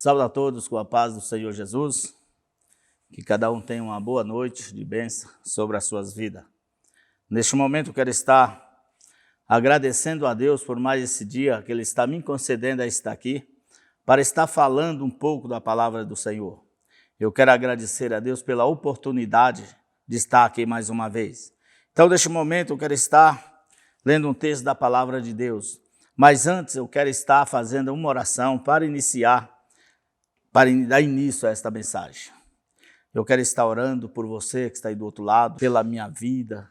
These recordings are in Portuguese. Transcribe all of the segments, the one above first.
Saúde a todos com a paz do Senhor Jesus, que cada um tenha uma boa noite de bênção sobre as suas vidas. Neste momento eu quero estar agradecendo a Deus por mais esse dia que Ele está me concedendo a estar aqui, para estar falando um pouco da palavra do Senhor. Eu quero agradecer a Deus pela oportunidade de estar aqui mais uma vez. Então, neste momento eu quero estar lendo um texto da palavra de Deus, mas antes eu quero estar fazendo uma oração para dar início a esta mensagem. Eu quero estar orando por você que está aí do outro lado, pela minha vida,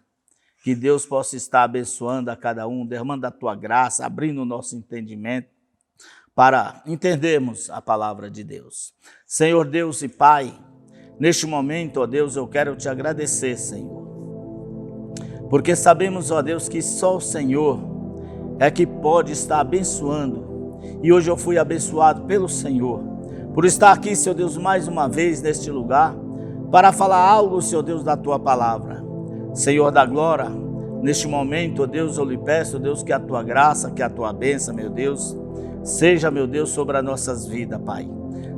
que Deus possa estar abençoando a cada um, derramando a tua graça, abrindo o nosso entendimento, para entendermos a palavra de Deus. Senhor Deus e Pai, neste momento, ó Deus, eu quero te agradecer, Senhor, porque sabemos, ó Deus, que só o Senhor é que pode estar abençoando, e hoje eu fui abençoado pelo Senhor, por estar aqui, Senhor Deus, mais uma vez neste lugar, para falar algo, Senhor Deus, da tua palavra. Senhor da glória, neste momento, ó Deus, eu lhe peço, ó Deus, que a tua graça, que a tua bênção, meu Deus, seja, meu Deus, sobre as nossas vidas, Pai.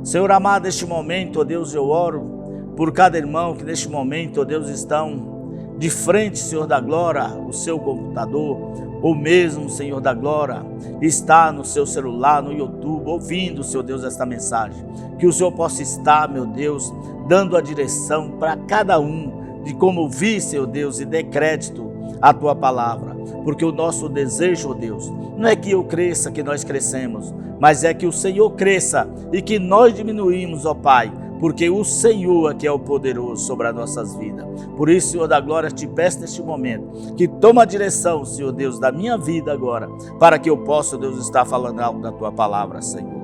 Senhor amado, neste momento, ó Deus, eu oro por cada irmão que neste momento, ó Deus, estão de frente, Senhor da glória, o seu computador, ou mesmo, Senhor da glória, está no seu celular, no YouTube, ouvindo, Senhor Deus, esta mensagem. Que o Senhor possa estar, meu Deus, dando a direção para cada um, de como ouvir, Senhor Deus, e dê crédito à tua palavra. Porque o nosso desejo, ó Deus, não é que eu cresça, que nós crescemos, mas é que o Senhor cresça e que nós diminuímos, ó Pai, porque o Senhor é que é o poderoso sobre as nossas vidas. Por isso, Senhor da glória, te peço neste momento, que toma a direção, Senhor Deus, da minha vida agora, para que eu possa, Deus, estar falando algo da tua palavra, Senhor.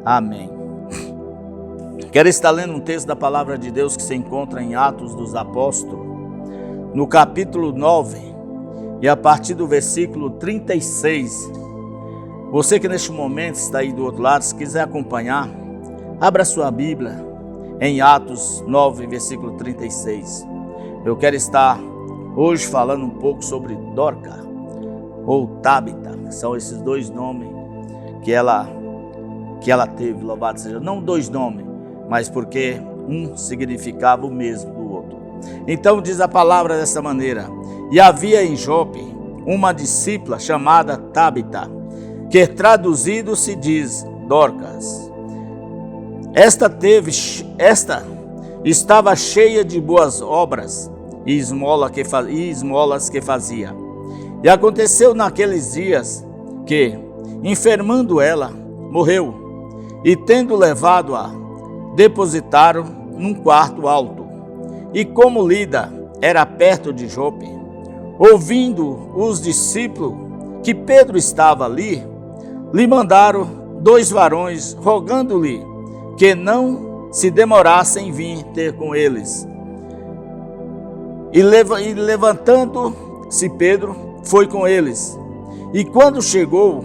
Amém. Quero estar lendo um texto da palavra de Deus que se encontra em Atos dos Apóstolos, no capítulo 9, e a partir do versículo 36. Você que neste momento está aí do outro lado, se quiser acompanhar, abra sua Bíblia em Atos 9, versículo 36. Eu quero estar hoje falando um pouco sobre Dorcas, ou Tabita, que são esses dois nomes que ela teve, louvado seja. Não dois nomes, mas porque um significava o mesmo do outro. Então diz a palavra dessa maneira: e havia em Jope uma discípula chamada Tabita, que traduzido se diz Dorcas. Esta estava cheia de boas obras e esmolas que fazia. E aconteceu naqueles dias que, enfermando ela, morreu, e tendo levado-a, depositaram num quarto alto. E como Lida era perto de Jope, ouvindo os discípulos que Pedro estava ali, lhe mandaram 2 varões, rogando-lhe que não se demorasse em vir ter com eles. E levantando-se Pedro, foi com eles. E quando chegou,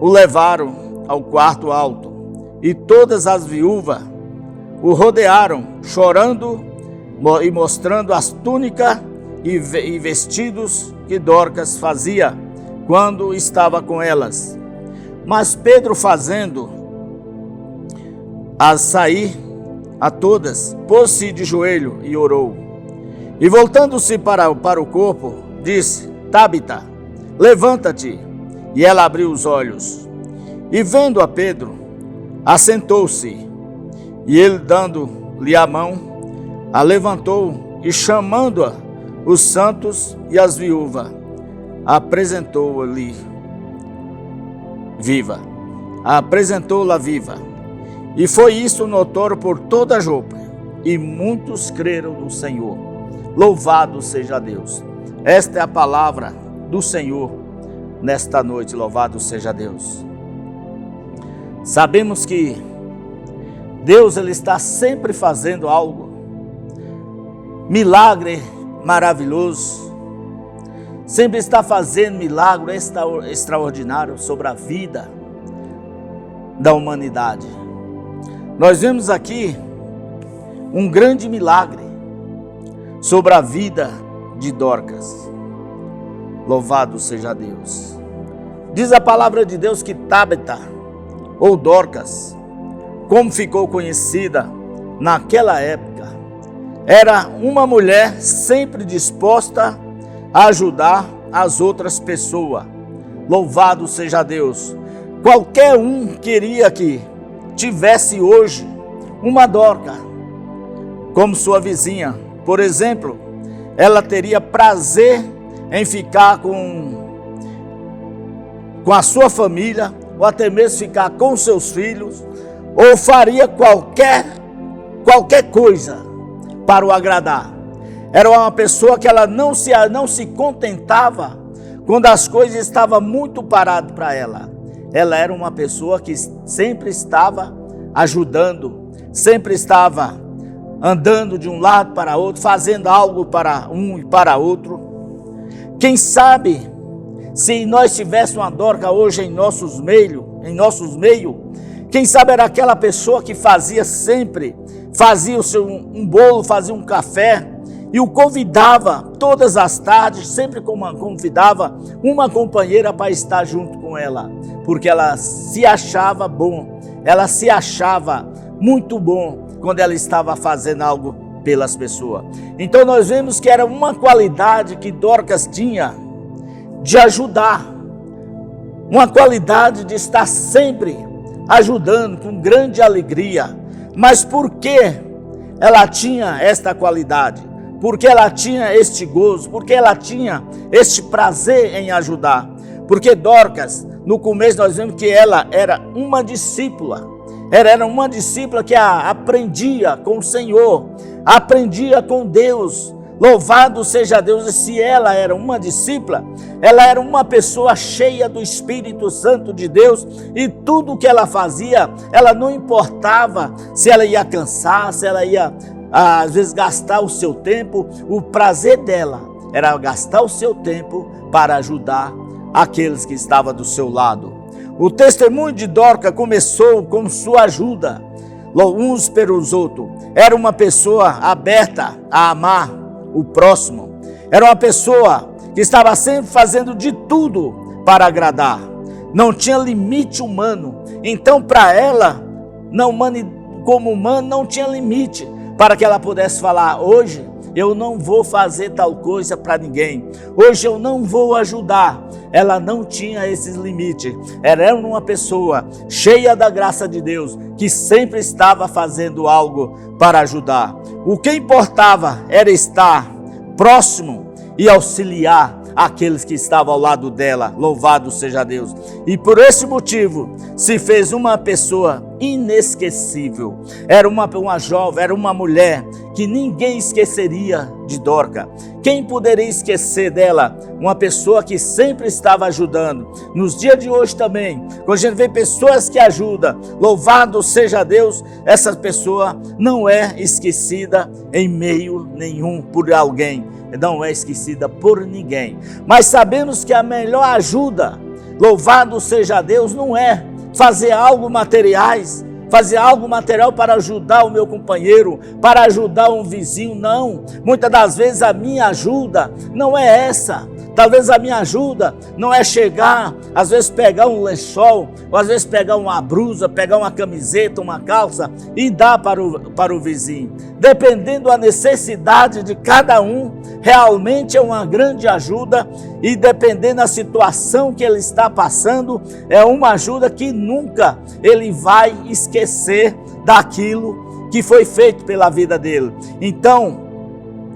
o levaram ao quarto alto. E todas as viúvas o rodearam, chorando e mostrando as túnicas e vestidos que Dorcas fazia quando estava com elas. Mas Pedro, fazendo a sair a todas, pôs-se de joelho e orou. E voltando-se para o corpo, disse: Tabita, levanta-te. E ela abriu os olhos. E vendo a Pedro, assentou-se. E ele, dando-lhe a mão, a levantou e, chamando-a, os santos e as viúvas, apresentou-lhe viva. Apresentou-la viva. E foi isso notório por toda Jope, e muitos creram no Senhor. Louvado seja Deus. Esta é a palavra do Senhor nesta noite. Louvado seja Deus. Sabemos que Deus, Ele está sempre fazendo algo, milagre maravilhoso, sempre está fazendo milagre extraordinário sobre a vida da humanidade. Nós vemos aqui um grande milagre sobre a vida de Dorcas. Louvado seja Deus. Diz a palavra de Deus que Tabita, ou Dorcas, como ficou conhecida naquela época, era uma mulher sempre disposta a ajudar as outras pessoas. Louvado seja Deus. Qualquer um queria que tivesse hoje uma Dorca como sua vizinha. Por exemplo, ela teria prazer em ficar com a sua família, ou até mesmo ficar com seus filhos, ou faria qualquer coisa para o agradar. Era uma pessoa que ela não se contentava quando as coisas estavam muito paradas para ela. Ela era uma pessoa que sempre estava ajudando, sempre estava andando de um lado para outro, fazendo algo para um e para outro. Quem sabe, se nós tivéssemos uma Dorca hoje em nossos meios, quem sabe era aquela pessoa que fazia um bolo, fazia um café e o convidava todas as tardes, sempre convidava uma companheira para estar junto com ela, porque ela se achava bom, ela se achava muito bom quando ela estava fazendo algo pelas pessoas. Então nós vemos que era uma qualidade que Dorcas tinha de ajudar, uma qualidade de estar sempre ajudando com grande alegria. Mas por que ela tinha esta qualidade? Porque ela tinha este gozo, porque ela tinha este prazer em ajudar. Porque Dorcas, no começo nós vemos que ela era uma discípula. Ela era uma discípula que aprendia com o Senhor, aprendia com Deus. Louvado seja Deus. E se ela era uma discípula, ela era uma pessoa cheia do Espírito Santo de Deus, e tudo que ela fazia, ela não importava se ela ia cansar, se ela ia às vezes gastar o seu tempo. O prazer dela era gastar o seu tempo para ajudar aqueles que estavam do seu lado. O testemunho de Dorca começou com sua ajuda uns pelos outros. Era uma pessoa aberta a amar o próximo. Era uma pessoa que estava sempre fazendo de tudo para agradar. Não tinha limite humano. Então, para ela, como humano, não tinha limite para que ela pudesse falar: hoje eu não vou fazer tal coisa para ninguém, hoje eu não vou ajudar. Ela não tinha esses limites. Era uma pessoa cheia da graça de Deus, que sempre estava fazendo algo para ajudar. O que importava era estar próximo e auxiliar aqueles que estavam ao lado dela. Louvado seja Deus. E por esse motivo se fez uma pessoa inesquecível. Era uma jovem, era uma mulher que ninguém esqueceria de Dorca. Quem poderia esquecer dela? Uma pessoa que sempre estava ajudando. Nos dias de hoje também, quando a gente vê pessoas que ajudam, louvado seja Deus, essa pessoa não é esquecida em meio nenhum por alguém. Não é esquecida por ninguém. Mas sabemos que a melhor ajuda, louvado seja Deus, não é fazer algo materiais, fazer algo material para ajudar o meu companheiro, para ajudar um vizinho. Não, muitas das vezes a minha ajuda não é essa. Talvez a minha ajuda não é chegar, às vezes pegar um lençol, ou às vezes pegar uma blusa, pegar uma camiseta, uma calça e dar para o vizinho. Dependendo da necessidade de cada um, realmente é uma grande ajuda, e dependendo da situação que ele está passando, é uma ajuda que nunca ele vai esquecer daquilo que foi feito pela vida dele. Então,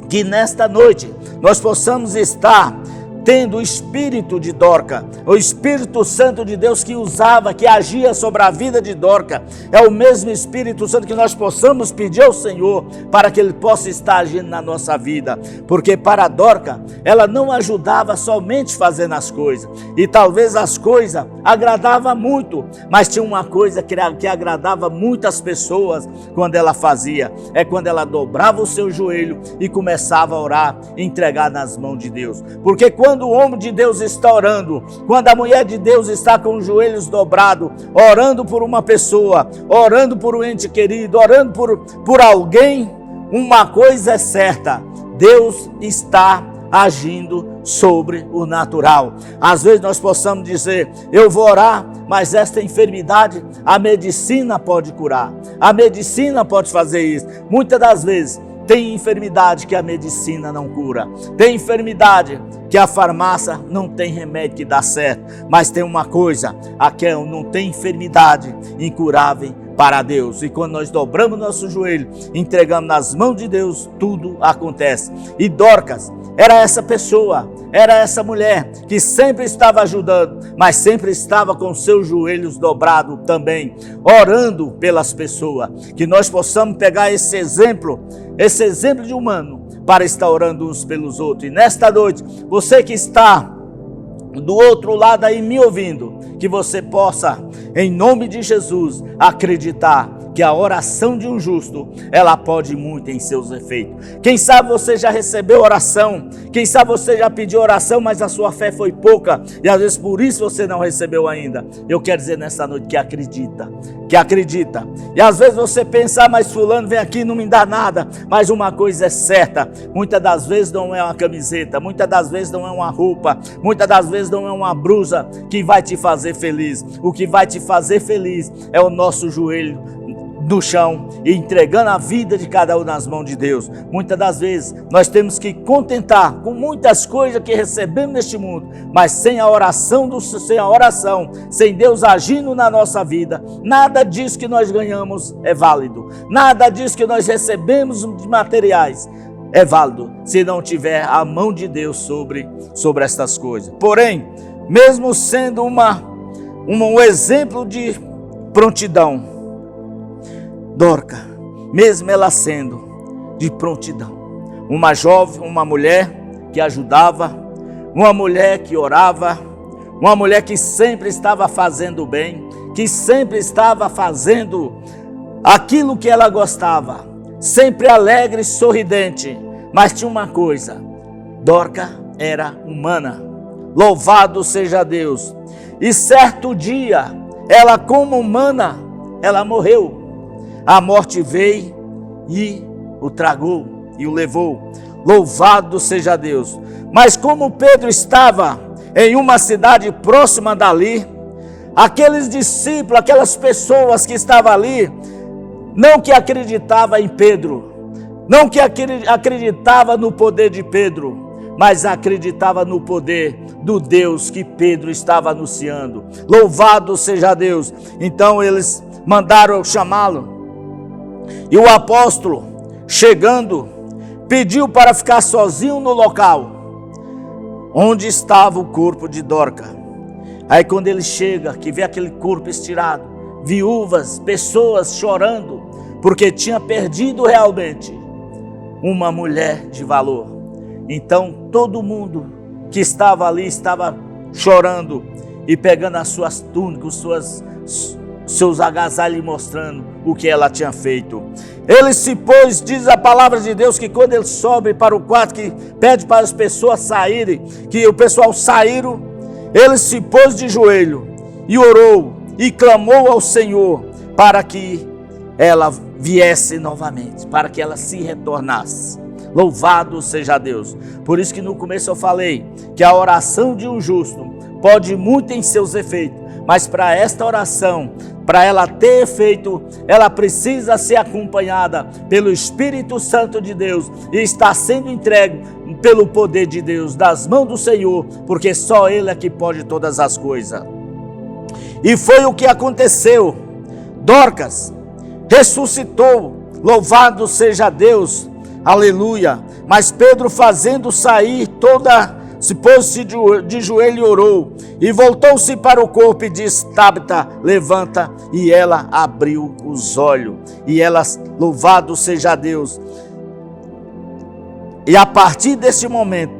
que nesta noite nós possamos estar tendo o espírito de Dorca, o Espírito Santo de Deus que usava, que agia sobre a vida de Dorca. É o mesmo Espírito Santo que nós possamos pedir ao Senhor para que Ele possa estar agindo na nossa vida. Porque para Dorca, ela não ajudava somente fazendo as coisas, e talvez as coisas agradavam muito, mas tinha uma coisa que agradava muitas pessoas quando ela fazia, é quando ela dobrava o seu joelho e começava a orar, entregar nas mãos de Deus. Porque quando o homem de Deus está orando, quando a mulher de Deus está com os joelhos dobrados, orando por uma pessoa, orando por um ente querido, orando por alguém, uma coisa é certa: Deus está agindo sobre o natural. Às vezes nós possamos dizer: eu vou orar, mas esta enfermidade a medicina pode curar, a medicina pode fazer isso. Muitas das vezes tem enfermidade que a medicina não cura, tem enfermidade que a farmácia não tem remédio que dá certo, mas tem uma coisa, aqui não tem enfermidade incurável para Deus. E quando nós dobramos nosso joelho, entregamos nas mãos de Deus, tudo acontece. E Dorcas era essa pessoa, era essa mulher que sempre estava ajudando, mas sempre estava com seus joelhos dobrados também, orando pelas pessoas. Que nós possamos pegar esse exemplo de humano, para estar orando uns pelos outros. E nesta noite, você que está do outro lado aí me ouvindo, que você possa, em nome de Jesus, acreditar que a oração de um justo, ela pode muito em seus efeitos. Quem sabe você já recebeu oração, quem sabe você já pediu oração, mas a sua fé foi pouca, e às vezes por isso você não recebeu ainda. Eu quero dizer nessa noite que acredita. E às vezes você pensa, mas fulano vem aqui e não me dá nada, mas uma coisa é certa, muitas das vezes não é uma camiseta, muitas das vezes não é uma roupa, muitas das vezes não é uma blusa que vai te fazer feliz. O que vai te fazer feliz é o nosso joelho no chão e entregando a vida de cada um nas mãos de Deus. Muitas das vezes nós temos que contentar com muitas coisas que recebemos neste mundo, mas sem a oração, sem Deus agindo na nossa vida, nada disso que nós ganhamos é válido, nada disso que nós recebemos de materiais é válido, se não tiver a mão de Deus sobre estas coisas. Porém, mesmo sendo um exemplo de prontidão, Dorcas, mesmo ela sendo de prontidão, uma jovem, uma mulher que ajudava, uma mulher que orava, uma mulher que sempre estava fazendo bem, que sempre estava fazendo aquilo que ela gostava, sempre alegre e sorridente, mas tinha uma coisa, Dorcas era humana, louvado seja Deus, e certo dia, ela como humana, ela morreu. A morte veio e o tragou e o levou. Louvado seja Deus. Mas como Pedro estava em uma cidade próxima dali, aqueles discípulos, aquelas pessoas que estavam ali, não que acreditavam em Pedro, não que acreditavam no poder de Pedro, mas acreditavam no poder do Deus que Pedro estava anunciando. Louvado seja Deus. Então eles mandaram chamá-lo. E o apóstolo, chegando, pediu para ficar sozinho no local onde estava o corpo de Dorcas. Aí quando ele chega, que vê aquele corpo estirado, viúvas, pessoas chorando, porque tinha perdido realmente uma mulher de valor. Então todo mundo que estava ali estava chorando e pegando as suas túnicas, seus agasalhos e mostrando o que ela tinha feito. Ele se pôs, diz a palavra de Deus, que quando ele sobe para o quarto, que pede para as pessoas saírem, que o pessoal saíram, ele se pôs de joelho e orou e clamou ao Senhor para que ela viesse novamente, para que ela se retornasse. Louvado seja Deus. Por isso que no começo eu falei que a oração de um justo pode muito em seus efeitos, mas para esta oração, para ela ter efeito, ela precisa ser acompanhada pelo Espírito Santo de Deus e está sendo entregue pelo poder de Deus, das mãos do Senhor, porque só Ele é que pode todas as coisas. E foi o que aconteceu. Dorcas ressuscitou, louvado seja Deus, aleluia. Mas Pedro, fazendo sair se pôs-se de joelho e orou, e voltou-se para o corpo e disse: Tabita, levanta, e ela abriu os olhos, e ela, louvado seja Deus. E a partir desse momento,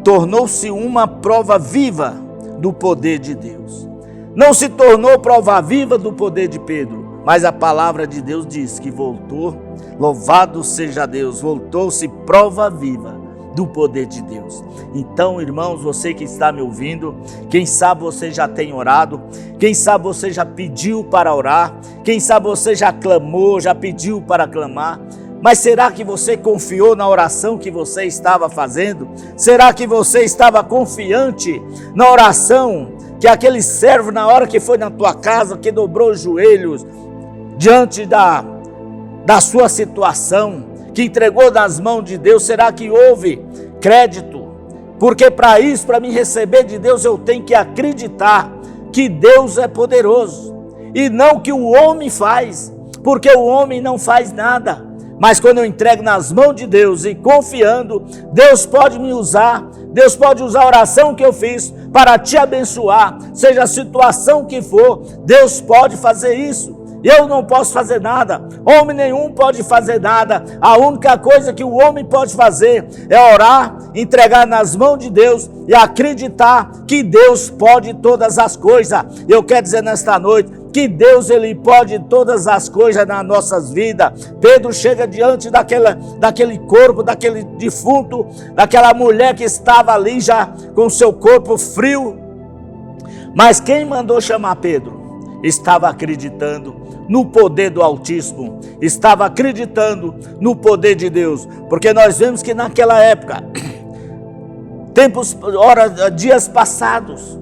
tornou-se uma prova viva do poder de Deus. Não se tornou prova viva do poder de Pedro, mas a palavra de Deus diz que voltou, louvado seja Deus, voltou-se prova viva do poder de Deus. Então, irmãos, você que está me ouvindo, quem sabe você já tem orado, quem sabe você já pediu para orar, quem sabe você já clamou, já pediu para clamar, mas será que você confiou na oração que você estava fazendo? Será que você estava confiante na oração que aquele servo, na hora que foi na tua casa, que dobrou os joelhos diante da sua situação, que entregou nas mãos de Deus, será que houve crédito? Porque para isso, para me receber de Deus, eu tenho que acreditar que Deus é poderoso e não que o homem faz, porque o homem não faz nada. Mas quando eu entrego nas mãos de Deus e confiando, Deus pode me usar, Deus pode usar a oração que eu fiz para te abençoar, seja a situação que for, Deus pode fazer isso. Eu não posso fazer nada, homem nenhum pode fazer nada. A única coisa que o homem pode fazer é orar, entregar nas mãos de Deus e acreditar que Deus pode todas as coisas. Eu quero dizer nesta noite que Deus, Ele pode todas as coisas nas nossas vidas. Pedro chega diante daquele corpo, daquele defunto, daquela mulher que estava ali já com seu corpo frio. Mas quem mandou chamar Pedro? Estava acreditando no poder do Altíssimo, estava acreditando no poder de Deus, porque nós vemos que naquela época, dias passados,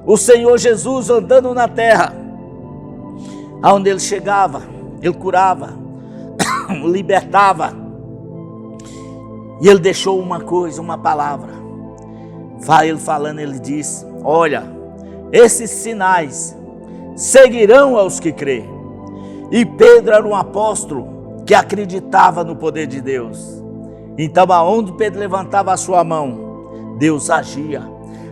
o Senhor Jesus andando na terra, aonde Ele chegava, Ele curava, libertava, e Ele deixou uma coisa, uma palavra. Vai Ele falando, Ele diz: olha, esses sinais seguirão aos que crêem. E Pedro era um apóstolo que acreditava no poder de Deus. Então, aonde Pedro levantava a sua mão, Deus agia.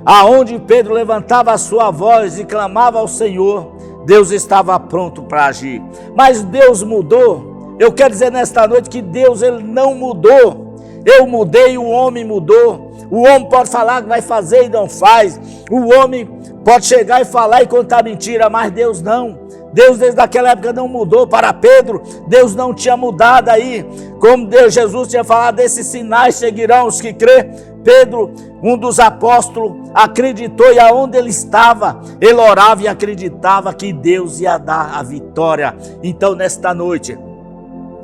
Aonde Pedro levantava a sua voz e clamava ao Senhor, Deus estava pronto para agir. Mas Deus mudou. Eu quero dizer nesta noite que Deus, Ele não mudou. Eu mudei, o homem mudou. O homem pode falar que vai fazer e não faz. O homem pode chegar e falar e contar mentira, mas Deus não. Deus desde aquela época não mudou. Para Pedro, Deus não tinha mudado aí. Como Jesus tinha falado, esses sinais seguirão os que crê. Pedro, um dos apóstolos, acreditou, e aonde ele estava, ele orava e acreditava que Deus ia dar a vitória. Então, nesta noite,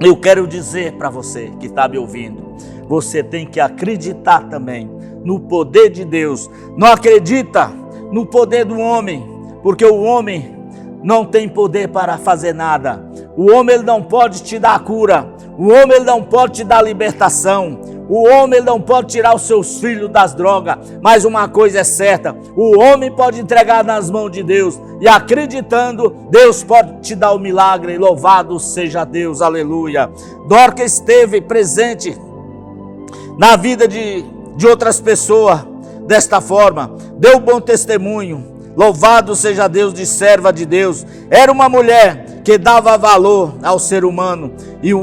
eu quero dizer para você que está me ouvindo, você tem que acreditar também no poder de Deus. Não acredita no poder do homem, porque o homem não tem poder para fazer nada. O homem, ele não pode te dar a cura. O homem, ele não pode te dar a libertação. O homem, ele não pode tirar os seus filhos das drogas. Mas uma coisa é certa, o homem pode entregar nas mãos de Deus, e acreditando, Deus pode te dar o milagre. Louvado seja Deus, aleluia. Dorcas esteve presente na vida de outras pessoas desta forma, deu bom testemunho. Louvado seja Deus, de serva de Deus. Era uma mulher que dava valor ao ser humano em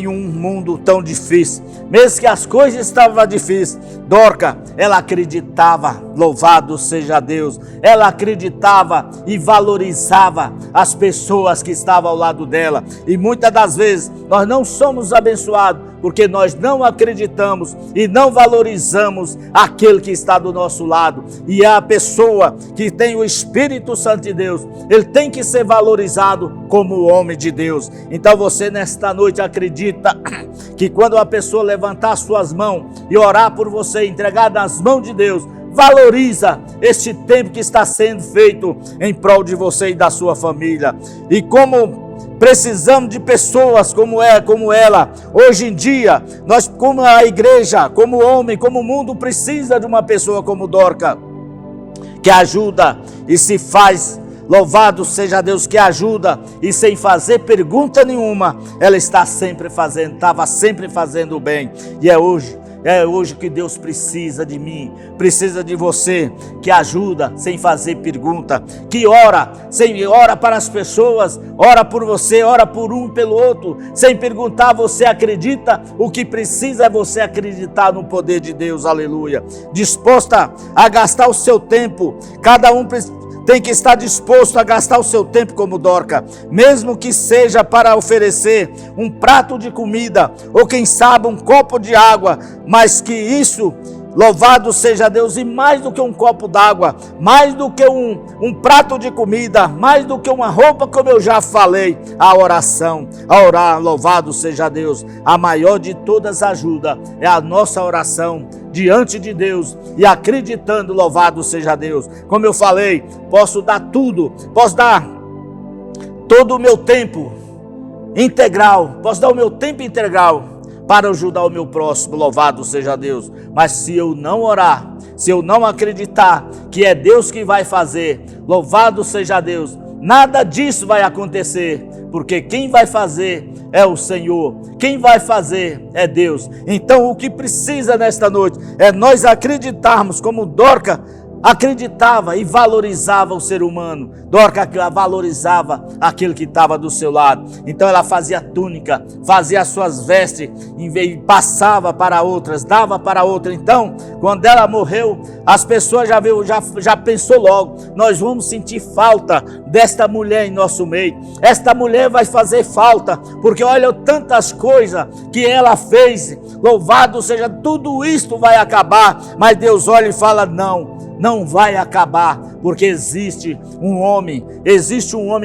um mundo tão difícil. Mesmo que as coisas estavam difíceis, Dorcas, ela acreditava. Louvado seja Deus. Ela acreditava e valorizava as pessoas que estavam ao lado dela. E muitas das vezes nós não somos abençoados porque nós não acreditamos e não valorizamos aquele que está do nosso lado. E a pessoa que tem o Espírito Santo de Deus, ele tem que ser valorizado como o homem de Deus. Então você nesta noite acredita que quando uma pessoa levantar suas mãos e orar por você, entregar nas mãos de Deus, valoriza este tempo que está sendo feito em prol de você e da sua família. E como precisamos de pessoas como ela. Hoje em dia, nós, como a igreja, como homem, como o mundo, precisa de uma pessoa como Dorcas, que ajuda e se faz. Louvado seja Deus, que ajuda e sem fazer pergunta nenhuma, ela estava sempre fazendo o bem. E é hoje que Deus precisa de mim, precisa de você, que ajuda sem fazer pergunta, que ora para as pessoas, ora por você, ora por um pelo outro, sem perguntar. Você acredita? O que precisa é você acreditar no poder de Deus, aleluia. Disposta a gastar o seu tempo, cada um tem que estar disposto a gastar o seu tempo como Dorcas, mesmo que seja para oferecer um prato de comida, ou quem sabe um copo de água, mas que isso Louvado seja Deus, e mais do que um copo d'água, mais do que um prato de comida, mais do que uma roupa, como eu já falei, a oração, a orar, louvado seja Deus. A maior de todas ajuda é a nossa oração diante de Deus e acreditando, louvado seja Deus. Como eu falei, posso dar tudo, posso dar todo o meu tempo integral, posso dar o meu tempo integral para ajudar o meu próximo, louvado seja Deus. Mas se eu não orar, se eu não acreditar que é Deus que vai fazer, louvado seja Deus, nada disso vai acontecer, porque quem vai fazer é o Senhor, quem vai fazer é Deus. Então o que precisa nesta noite é nós acreditarmos como Dorcas acreditava e valorizava o ser humano. Dorcas valorizava aquele que estava do seu lado. Então ela fazia túnica, fazia as suas vestes, e passava para outras, dava para outra. Então, quando ela morreu, as pessoas já pensou logo, nós vamos sentir falta desta mulher em nosso meio. Esta mulher vai fazer falta, porque olha tantas coisas que ela fez. Louvado seja, tudo isto vai acabar. Mas Deus olha e fala: não vai acabar, porque existe um homem,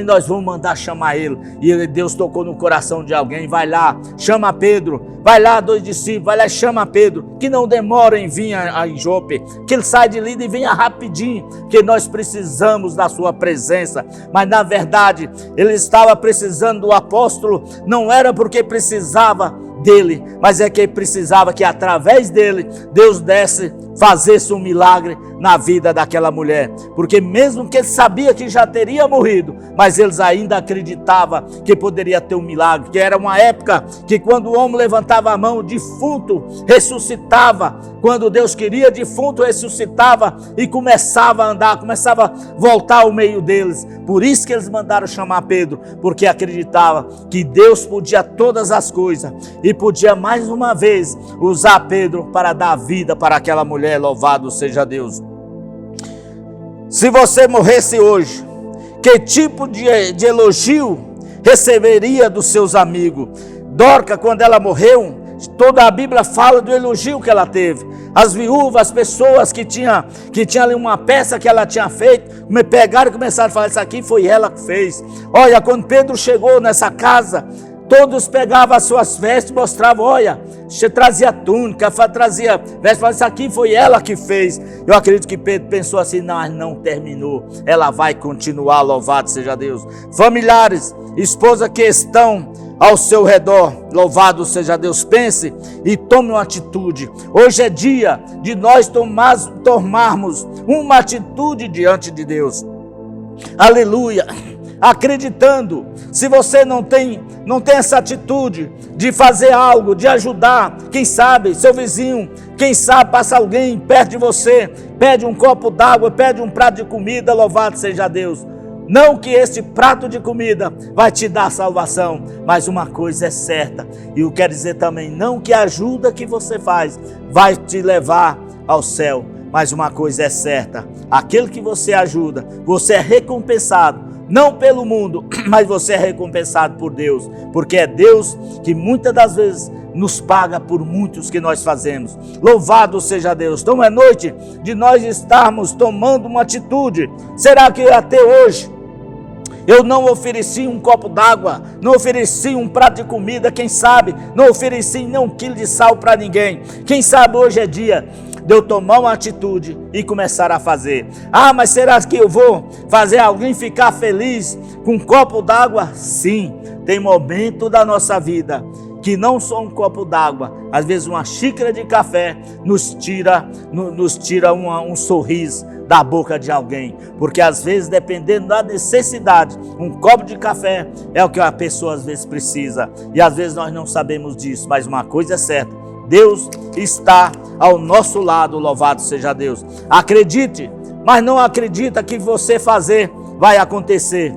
nós vamos mandar chamar ele. E Deus tocou no coração de alguém: vai lá, chama Pedro, vai lá 2 discípulos, vai lá, chama Pedro, que não demora em vir a Jope, que ele sai de Lida e venha rapidinho, que nós precisamos da sua presença. Mas na verdade, ele estava precisando do apóstolo, não era porque precisava dele, mas é que precisava que através dele, Deus fazesse um milagre na vida daquela mulher, porque mesmo que ele sabia que já teria morrido, mas eles ainda acreditavam que poderia ter um milagre, que era uma época que quando o homem levantava a mão, o defunto ressuscitava. Quando Deus queria, defunto ressuscitava e começava a andar, começava a voltar ao meio deles. Por isso que eles mandaram chamar Pedro, porque acreditava que Deus podia todas as coisas e podia mais uma vez usar Pedro para dar vida para aquela mulher. Louvado seja Deus. Se você morresse hoje, que tipo de elogio receberia dos seus amigos? Dorcas, quando ela morreu, toda a Bíblia fala do elogio que ela teve. As viúvas, as pessoas que tinham ali uma peça que ela tinha feito, me pegaram e começaram a falar: isso aqui foi ela que fez. Olha, quando Pedro chegou nessa casa, todos pegavam as suas vestes, mostravam: olha, você trazia túnica, trazia vestes, falavam: isso aqui foi ela que fez. Eu acredito que Pedro pensou assim: não terminou, ela vai continuar, louvado seja Deus. Familiares, esposa que estão ao seu redor, louvado seja Deus, pense e tome uma atitude. Hoje é dia de nós tomarmos uma atitude diante de Deus. Aleluia. Acreditando. Se você não tem essa atitude de fazer algo, de ajudar, quem sabe seu vizinho, quem sabe passa alguém perto de você, pede um copo d'água, pede um prato de comida, louvado seja Deus. Não que este prato de comida vai te dar salvação, mas uma coisa é certa, e eu quero dizer também, não que a ajuda que você faz vai te levar ao céu, mas uma coisa é certa: aquele que você ajuda, você é recompensado, não pelo mundo, mas você é recompensado por Deus, porque é Deus que muitas das vezes nos paga por muitos que nós fazemos. Louvado seja Deus. Então é noite de nós estarmos tomando uma atitude. Será que até hoje eu não ofereci um copo d'água, não ofereci um prato de comida, quem sabe, não ofereci nem um quilo de sal para ninguém? Quem sabe hoje é dia de eu tomar uma atitude e começar a fazer. Mas será que eu vou fazer alguém ficar feliz com um copo d'água? Sim, tem momento da nossa vida que não só um copo d'água, às vezes uma xícara de café nos tira um sorriso da boca de alguém, porque às vezes, dependendo da necessidade, um copo de café é o que a pessoa às vezes precisa, e às vezes nós não sabemos disso, mas uma coisa é certa: Deus está ao nosso lado, louvado seja Deus. Acredite, mas não acredita que você fazer vai acontecer.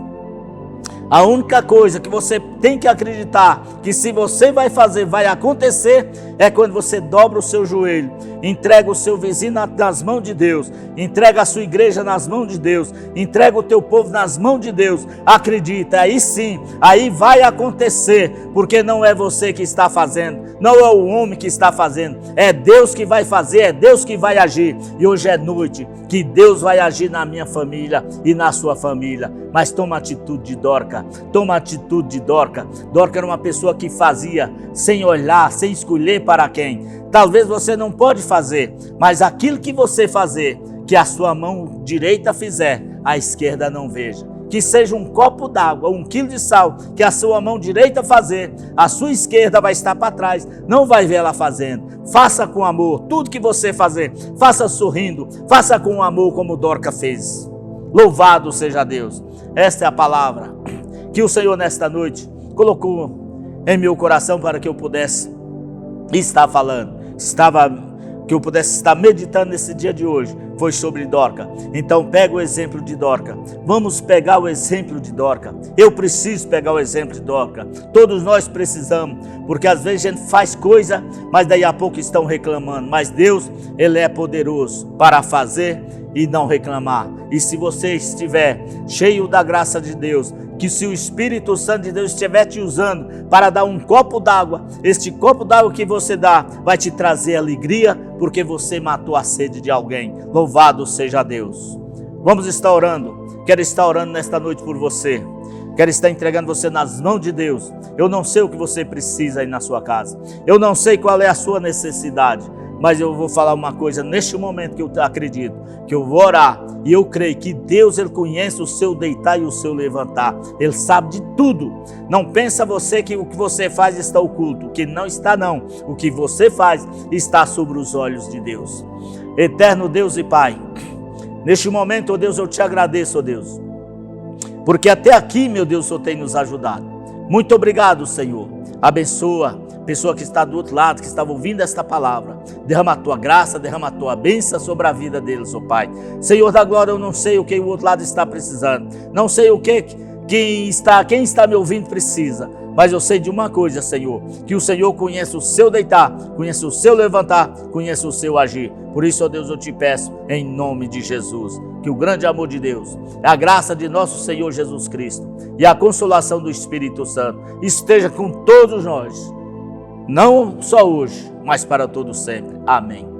A única coisa que você tem que acreditar que se você vai fazer, vai acontecer, é quando você dobra o seu joelho entrega o seu vizinho nas mãos de Deus, entrega a sua igreja nas mãos de Deus, entrega o teu povo nas mãos de Deus. Acredita, aí sim, aí vai acontecer, porque não é você que está fazendo, não é o homem que está fazendo, é Deus que vai fazer, é Deus que vai agir. E hoje é noite que Deus vai agir na minha família e na sua família. Mas toma atitude de Dorca, toma atitude de Dorca. Dorca era uma pessoa que fazia sem olhar, sem escolher para quem. Talvez você não pode fazer, mas aquilo que você fazer, que a sua mão direita fizer, a esquerda não veja. Que seja um copo d'água, 1 quilo de sal, que a sua mão direita fazer, a sua esquerda vai estar para trás, não vai ver ela fazendo. Faça com amor, tudo que você fazer, faça sorrindo, faça com amor como Dorca fez. Louvado seja Deus. Esta é a palavra que o Senhor nesta noite colocou em meu coração para que eu pudesse estar falando, que eu pudesse estar meditando nesse dia de hoje, foi sobre Dorca. Então pega o exemplo de Dorca, vamos pegar o exemplo de Dorca. Eu preciso pegar o exemplo de Dorca, todos nós precisamos, porque às vezes a gente faz coisa, mas daí a pouco estão reclamando, mas Deus, Ele é poderoso para fazer e não reclamar. E se você estiver cheio da graça de Deus, que se o Espírito Santo de Deus estiver te usando para dar um copo d'água, este copo d'água que você dá vai te trazer alegria, porque você matou a sede de alguém. Louvado seja Deus. Vamos estar orando. Quero estar orando nesta noite por você. Quero estar entregando você nas mãos de Deus. Eu não sei o que você precisa aí na sua casa. Eu não sei qual é a sua necessidade. Mas eu vou falar uma coisa neste momento que eu acredito, que eu vou orar e eu creio que Deus, Ele conhece o seu deitar e o seu levantar. Ele sabe de tudo. Não pensa você que o que você faz está oculto, que não está não. O que você faz está sobre os olhos de Deus. Eterno Deus e Pai, neste momento, ó Deus, eu te agradeço, ó Deus, porque até aqui, meu Deus, o Senhor tem nos ajudado. Muito obrigado, Senhor. Abençoa a pessoa que está do outro lado, que estava ouvindo esta palavra. Derrama a tua graça, derrama a tua bênção sobre a vida deles, ó Pai. Senhor da glória, eu não sei o que o outro lado está precisando. Não sei o que quem está me ouvindo precisa. Mas eu sei de uma coisa, Senhor, que o Senhor conhece o seu deitar, conhece o seu levantar, conhece o seu agir. Por isso, ó Deus, eu te peço, em nome de Jesus, que o grande amor de Deus, a graça de nosso Senhor Jesus Cristo e a consolação do Espírito Santo esteja com todos nós, não só hoje, mas para todos sempre. Amém.